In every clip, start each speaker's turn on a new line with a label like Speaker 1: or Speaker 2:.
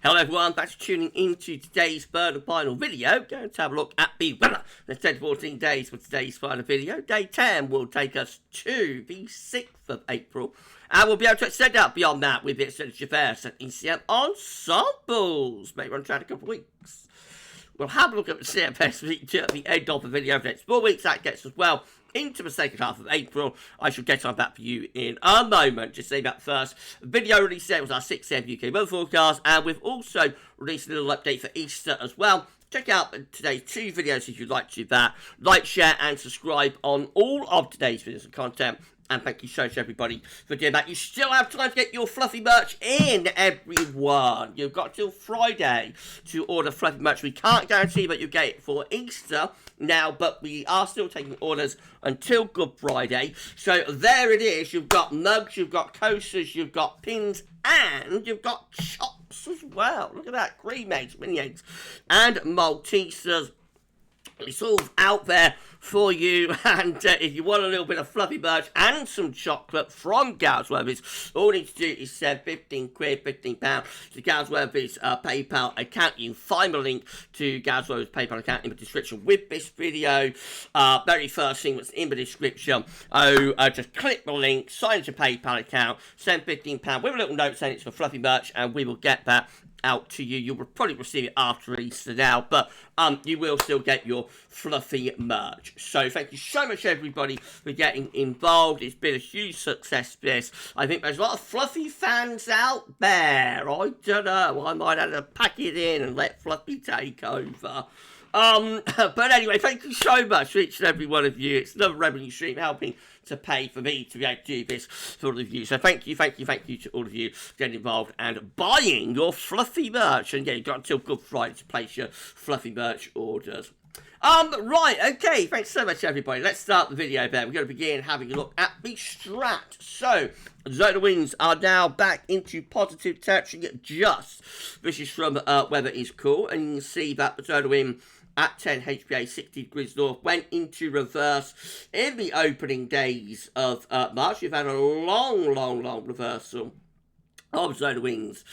Speaker 1: Hello everyone, thanks for tuning into today's third and final video. Going to have a look at the weather. There's 10 to 14 days for today's final video. Day 10 will take us to the 6th of April. And we'll be able to extend out beyond that with the extended GFS and ECM Ensembles. Maybe on track a couple of weeks. We'll have a look at the CFS V2 at the end of the video for the next 4 weeks. That gets us well into the second half of April. I shall get on that for you in a moment. Just say that first. Video release today was our 6th UK weather forecast, and we've also released a little update for Easter as well. Check out today's 2 videos if you'd like to do that. Like, share, and subscribe on all of today's videos and content. And thank you so much, everybody, for doing that. You still have time to get your fluffy merch in, everyone. You've got till Friday to order fluffy merch. We can't guarantee that you'll get it for Easter now, but we are still taking orders until Good Friday. So there it is. You've got mugs, you've got coasters, you've got pins, and you've got chops as well. Look at that. Cream eggs, mini eggs, and Maltesers. It's all out there for you, and if you want a little bit of fluffy merch and some chocolate from GavsWeatherVids, all you need to do is send 15 quid, £15 to GavsWeatherVids PayPal account. You can find the link to GavsWeatherVids PayPal account in the description with this video. Very first thing that's in the description. Just click the link, sign into PayPal account, send £15 with a little note saying it's for fluffy merch, and we will get that out to you. You'll probably receive it after Easter now, but you will still get your fluffy merch. So thank you so much, everybody, for getting involved. It's been a huge success, this. I think there's a lot of fluffy fans out there. I don't know. I might have to pack it in and let Fluffy take over. But anyway, thank you so much for each and every one of you. It's another revenue stream helping to pay for me to be able to do this for all of you. So thank you to all of you getting involved and buying your fluffy merch. And yeah, you've got until Good Friday to place your fluffy merch orders. Right, okay, thanks so much, everybody. Let's start the video then. We're going to begin having a look at the strat. So, zonal winds are now back into positive territory. This is from Weather is Cool, and you can see that the zonal wind at 10 HPA, 60 degrees north, went into reverse in the opening days of March. We've had a long reversal of zonal winds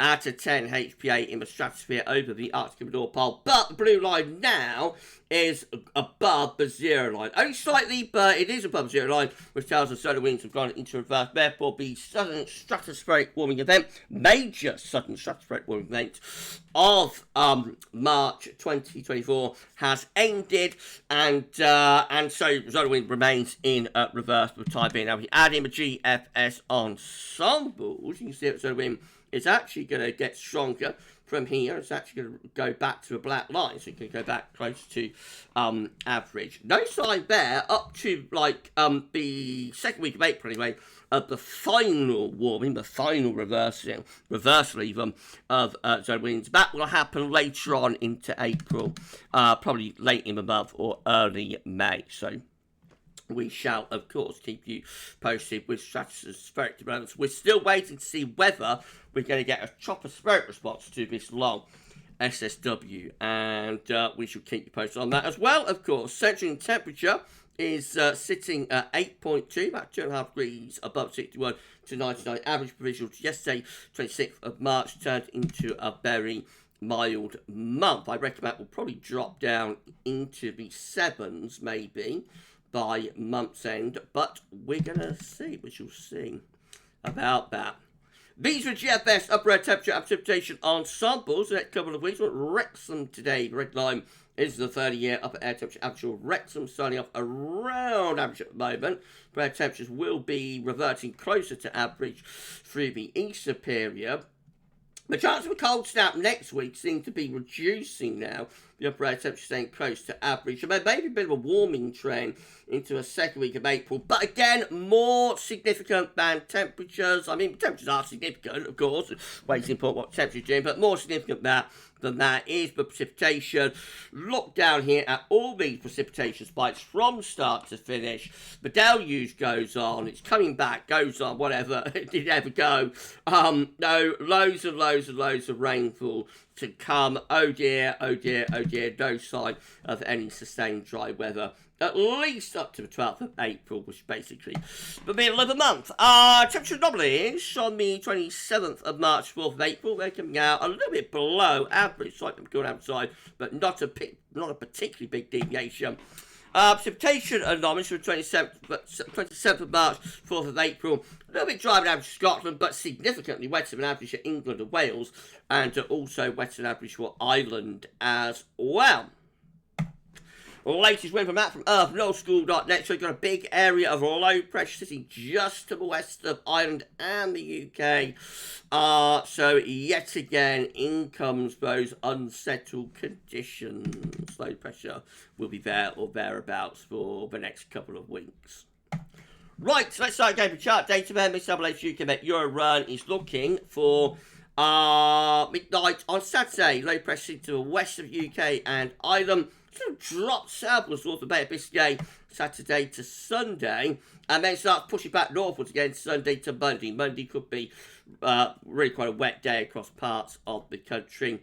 Speaker 1: at a 10 HPA in the stratosphere over the Arctic and North Pole. But the blue line now is above the 0 line. Only slightly, but it is above the 0 line, which tells us zonal winds have gone into reverse. Therefore, the sudden stratospheric warming event, major sudden stratospheric warming event of March 2024 has ended, and so zonal wind remains in reverse for the time being. Now, if you add in the GFS Ensembles, you can see that zonal wind is actually going to get stronger from here. It's actually going to go back to a black line, so you can go back close to average. No sign there up to like the second week of April anyway of the final warming, the final reversal even of zonal winds. That will happen later on into April, probably late in the month or early May. So we shall, of course, keep you posted with stratospheric developments. We're still waiting to see whether we're going to get a tropospheric response to this long SSW, and we shall keep you posted on that as well, of course. Central temperature is sitting at 8.2, about 2.5 degrees above 61 to 99. Average provisional yesterday, 26th of March, turned into a very mild month. I reckon that will probably drop down into the 7s, maybe, by month's end, but we're going to see. We shall see about that. These were GFS upper air temperature and precipitation ensembles. The next couple of weeks, we're at Wrexham today. The red line is the 30-year upper air temperature average of Wrexham, starting off around average at the moment. Upper air temperatures will be reverting closer to average through the Easter period. The chance of a cold snap next week seems to be reducing now. The upper air temperature staying close to average. So maybe a bit of a warming trend into a second week of April. But again, more significant than temperatures. I mean, temperatures are significant, of course. Waiting for what temperature's doing. But more significant than that is the precipitation. Look down here at all these precipitation spikes from start to finish. The deluge goes on. It's coming back, goes on, whatever. It did ever go. No, loads and loads of rainfall to come. Oh dear, oh dear, oh dear. No sign of any sustained dry weather, at least up to the 12th of April, which is basically the middle of the month. Temperature anomalies on the 27th of March, 4th of April. They're coming out a little bit below average, slightly good outside, but not a particularly big deviation. Precipitation anomalies from 27th of March, 4th of April. A little bit drier than average for Scotland, but significantly wetter than average for England and Wales, and also wetter than average for Ireland as well. Latest Windflow Map from earth.school.net. So we've got a big area of low pressure sitting just to the west of Ireland and the UK. So yet again, in comes those unsettled conditions. Low pressure will be there or thereabouts for the next couple of weeks. Right, so let's start again with chart data. Then Ensemble UK Euro run is looking for midnight on Saturday. Low pressure to the west of UK and Ireland. Drop southwards north of Bay of Biscay Saturday to Sunday, and then starts pushing back northwards again Sunday to Monday. Monday could be really quite a wet day across parts of the country.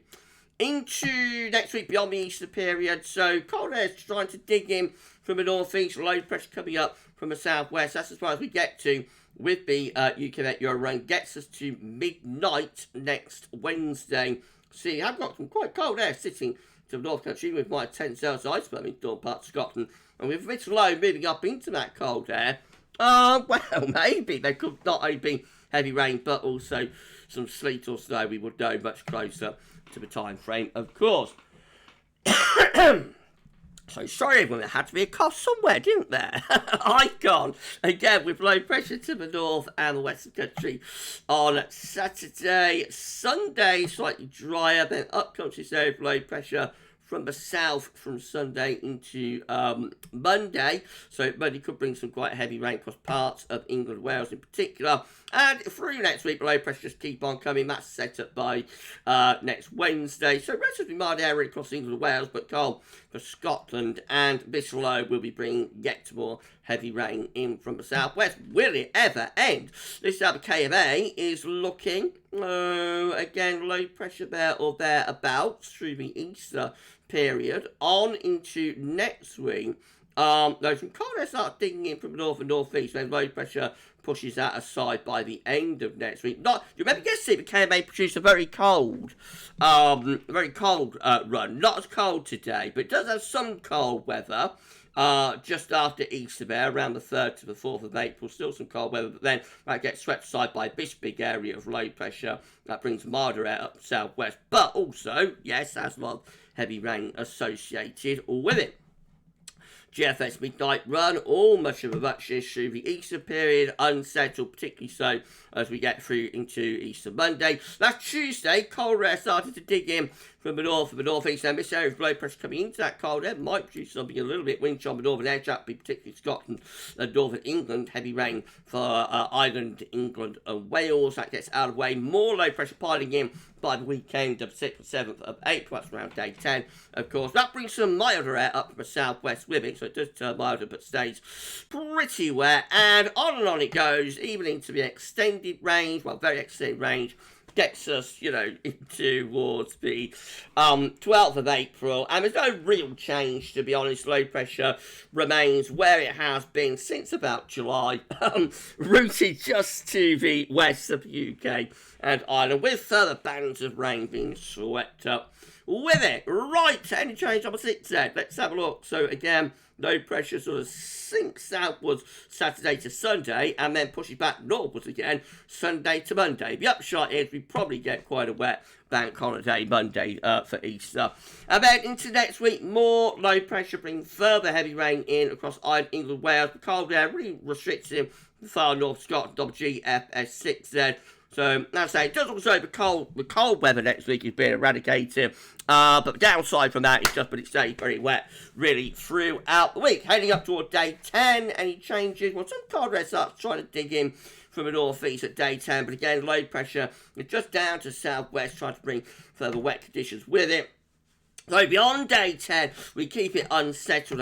Speaker 1: Into next week beyond the Easter period, so cold air is trying to dig in from the northeast, low pressure coming up from the southwest. That's as far as we get to with the UK Euro run. Gets us to midnight next Wednesday. See, I've got some quite cold air sitting to the North Country with my 10 cells iceberg in northern parts of Scotland, and with this low moving up into that cold air, well, maybe there could not only be heavy rain, but also some sleet or snow. We would know much closer to the time frame, of course. So sorry everyone, there had to be a cough somewhere, didn't there? Icon, again with low pressure to the north and the west of the country on Saturday. Sunday, slightly drier, then up comes this area of low pressure from the south from Sunday into Monday. So Monday could bring some quite heavy rain across parts of England, Wales in particular. And through next week, low pressure just keep on coming. That's set up by next Wednesday. So relatively mild area across England and Wales, but cold for Scotland. And this low will be bringing yet more heavy rain in from the southwest. Will it ever end? This time the KMA is looking, again, low pressure there or thereabouts through the Easter period on into next week. Those from cold air start digging in from the north and northeast, when low pressure pushes that aside by the end of next week. You remember yesterday the KMA produced a very cold run. Not as cold today, but it does have some cold weather. Just after Easter there, around the 3rd to the 4th of April, still some cold weather, but then that gets swept aside by this big area of low pressure that brings milder air up southwest, but also, yes, has a lot of heavy rain associated with it. GFS midnight run, all much of a muchness through the Easter period, unsettled, particularly so as we get through into Easter Monday. Last Tuesday, cold air started to dig in from the north and the northeast, and this area of low pressure coming into that cold air might produce something a little bit windy on the northern edge, that would be particularly Scotland and northern England. Heavy rain for Ireland, England and Wales. That gets out of the way. More low pressure piling in by the weekend of 6th and 7th of April. That's around day 10, of course. That brings some milder air up from the southwest with it, so it does turn milder but stays pretty wet. And on it goes, even into the extended range, well, very extended range. Gets us, towards the 12th of April. And there's no real change, to be honest. Low pressure remains where it has been since about July, rooted just to the west of the UK and Ireland, with further bands of rain being swept up with it. Right, any change on the 6th then? Let's have a look. So again, low pressure sort of sinks southwards Saturday to Sunday and then pushes back northwards again Sunday to Monday. The upshot is we probably get quite a wet bank holiday Monday for Easter. And then into next week, more low pressure bringing further heavy rain in across Ireland, England, Wales. The cold air really restricts in far north Scotland, GFS V2. So, as I say, it does also the cold weather next week is being eradicated. But the downside from that is just that it stays very wet really throughout the week. Heading up toward day 10, any changes? Well, some cold air starts trying to dig in from the northeast at day 10. But again, low pressure is just down to southwest, trying to bring further wet conditions with it. So beyond day 10, we keep it unsettled.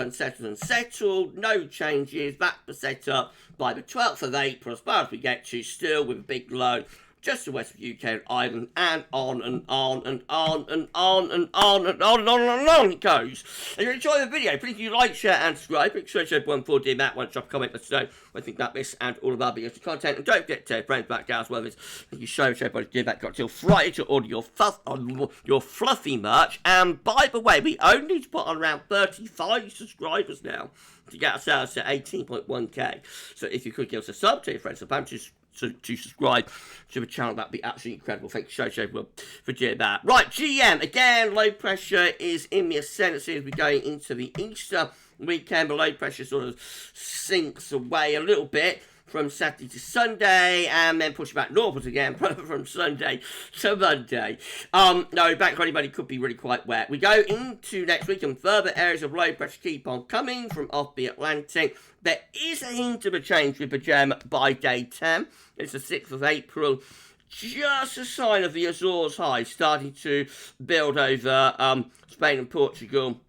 Speaker 1: No changes. That's set up by the 12th of April, as far as we get to, still with a big low just to the west of UK and Ireland, and on and on and on and on and on and on and on and on it goes. If you enjoy the video, please do like, share and subscribe. Make sure you share one for dear Matt, one drop a comment, let us know what you think about this and all of our videos and content. And don't forget to tell your friends about GavsWeatherVids. Thank you so much everybody dear Matt, got till Friday to order your fluffy merch. And by the way, we only need to put on around 35 subscribers now to get ourselves to 18.1k. So if you could give us a sub, to your friends and family to subscribe to the channel, that'd be absolutely incredible. Thank you so much for doing that. Right, GM, again, low pressure is in the ascendancy as we go into the Easter weekend. The low pressure sort of sinks away a little bit from Saturday to Sunday, and then push back northwards again from Sunday to Monday. No, Bank Holiday Monday could be really quite wet. We go into next week, and further areas of low pressure keep on coming from off the Atlantic. There is a hint of a change with the gem by day 10. It's the 6th of April. Just a sign of the Azores high starting to build over Spain and Portugal.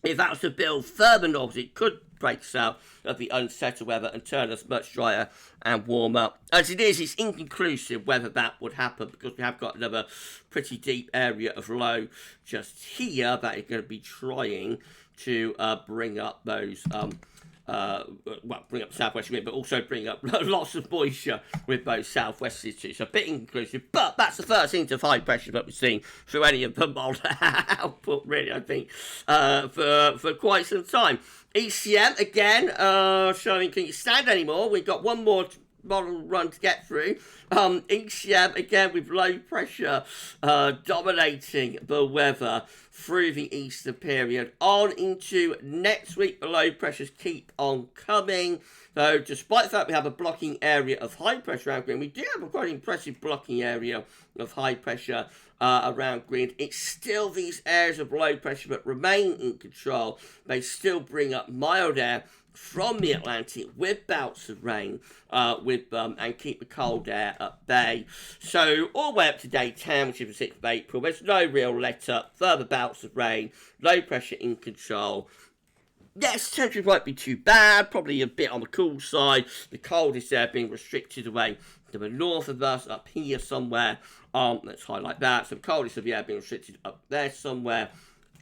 Speaker 1: If that was to build further north, it could break us out of the unsettled weather and turn us much drier and warmer. As it is, it's inconclusive whether that would happen, because we have got another pretty deep area of low just here that is going to be trying to bring up those bring up southwest wind, but also bring up lots of moisture with both southwests too. So a bit inconclusive, but that's the first hint of high pressure that we've seen through any of the model output, really, I think, for quite some time. ECM, again, showing can you stand anymore? We've got one more model run to get through. ECM, again, with low pressure dominating the weather through the Easter period. On into next week, the low pressures keep on coming. So despite the fact we have a blocking area of high pressure around Green, we do have a quite impressive blocking area of high pressure around Green. It's still these areas of low pressure that remain in control. They still bring up mild air from the Atlantic with bouts of rain and keep the cold air at bay. So all the way up to day 10, which is the 6th of April, there's no real let up, further bouts of rain, low pressure in control. Yes, temperatures won't be too bad, probably a bit on the cool side. The coldest air being restricted away to the north of us, up here somewhere. Let's highlight that. So the coldest of the air being restricted up there somewhere.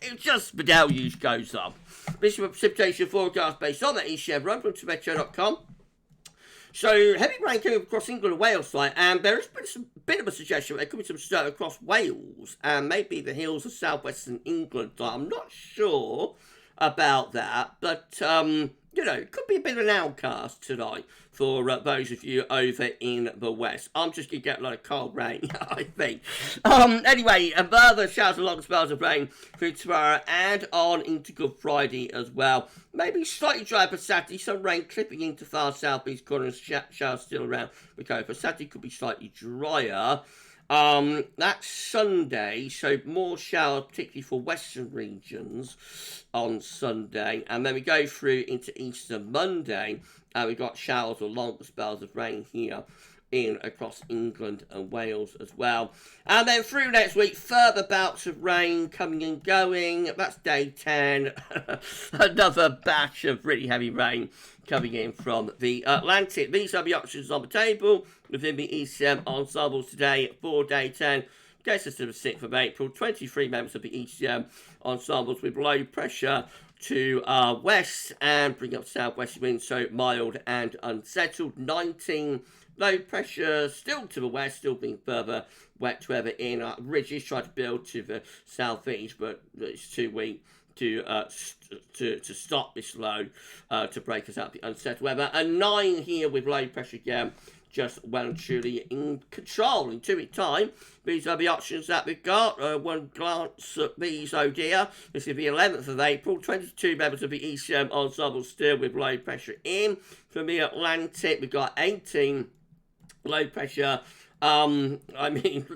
Speaker 1: It just, the deluge goes up. This is a precipitation forecast based on that ECM run from meteo.com. So, heavy rain coming across England and Wales tonight, and there has been a bit of a suggestion that there could be some snow across Wales, and maybe the hills of southwestern England. I'm not sure about that, but, you know, it could be a bit of an outcast tonight for those of you over in the west. I'm just going to get a lot of cold rain, I think. Anyway, further showers and long spells of rain through tomorrow and on into Good Friday as well. Maybe slightly dry for Saturday, some rain clipping into far southeast corners, showers still around. For Saturday could be slightly drier. That's Sunday, so more showers, particularly for western regions on Sunday. And then we go through into Easter Monday, and we've got showers or long spells of rain here in across England and Wales as well. And then through next week, further bouts of rain coming and going. That's day 10. Another batch of really heavy rain coming in from the Atlantic. These are the options on the table within the ECM ensembles today for day 10. Gets us to the 6th of April. 23 members of the ECM ensembles with low pressure to west and bring up southwest winds, so mild and unsettled. 19 low pressure still to the west, still being further wet weather in. Ridges try to build to the southeast, but it's too weak to stop this low to break us out the unsettled weather. And 9 here with low pressure again, just well and truly in control. In 2 weeks' time, these are the options that we've got. One glance at these, oh dear. This is the 11th of April. 22 members of the ECM ensemble still with low pressure in. From the Atlantic, we've got 18 low pressure.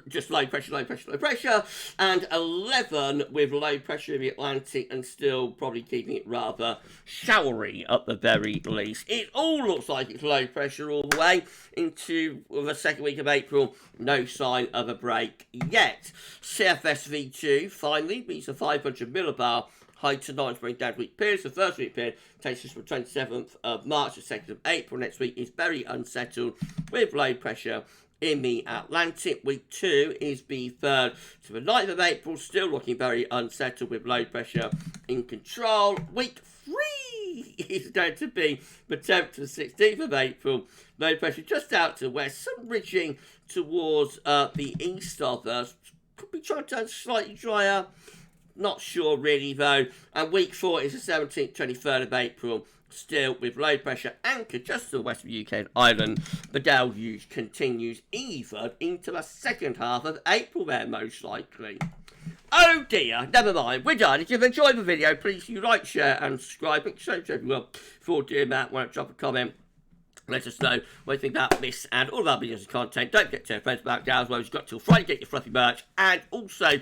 Speaker 1: Just low pressure, and 11 with low pressure in the Atlantic, and still probably keeping it rather showery at the very least. It all looks like it's low pressure all the way into the second week of April. No sign of a break yet. CFS V2, finally, meets a 500 millibar high to 9 spring down week period. So the first week period takes us from 27th of March to 2nd of April. Next week is very unsettled with low pressure in the Atlantic. Week 2 is the 3rd to the 9th of April, still looking very unsettled with low pressure in control. Week 3 is going to be the 10th to the 16th of April. Low pressure just out to the west, some ridging towards the east of us. Could be trying to turn slightly drier. Not sure really though. And week 4 is the 17th, 23rd of April. Still with low pressure anchored just to the west of the UK and Ireland. The deluge continues even into the second half of April there most likely. Oh dear, never mind, we're done. If you've enjoyed the video, please do like, share and subscribe. Make sure to everyone for doing that. Why don't drop a comment. Let us know what you think about this and all of our videos and content. Don't forget to tell your friends about GavsWeatherVids. You've got till Friday to get your fluffy merch. And also,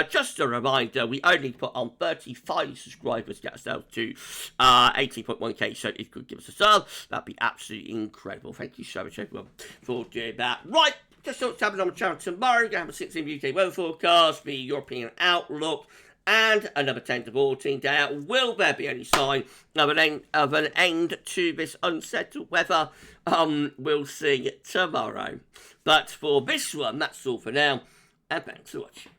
Speaker 1: just a reminder, we only put on 35 subscribers to get ourselves to 18.1k. So if you could give us a sub, that'd be absolutely incredible. Thank you so much, everyone, for doing that. Right, just what's happening on the channel tomorrow. We're going to have a 16 UK weather forecast, the European outlook, and another 10 to 14 day out. Will there be any sign of an end to this unsettled weather? We'll see tomorrow. But for this one, that's all for now. And thanks for watching.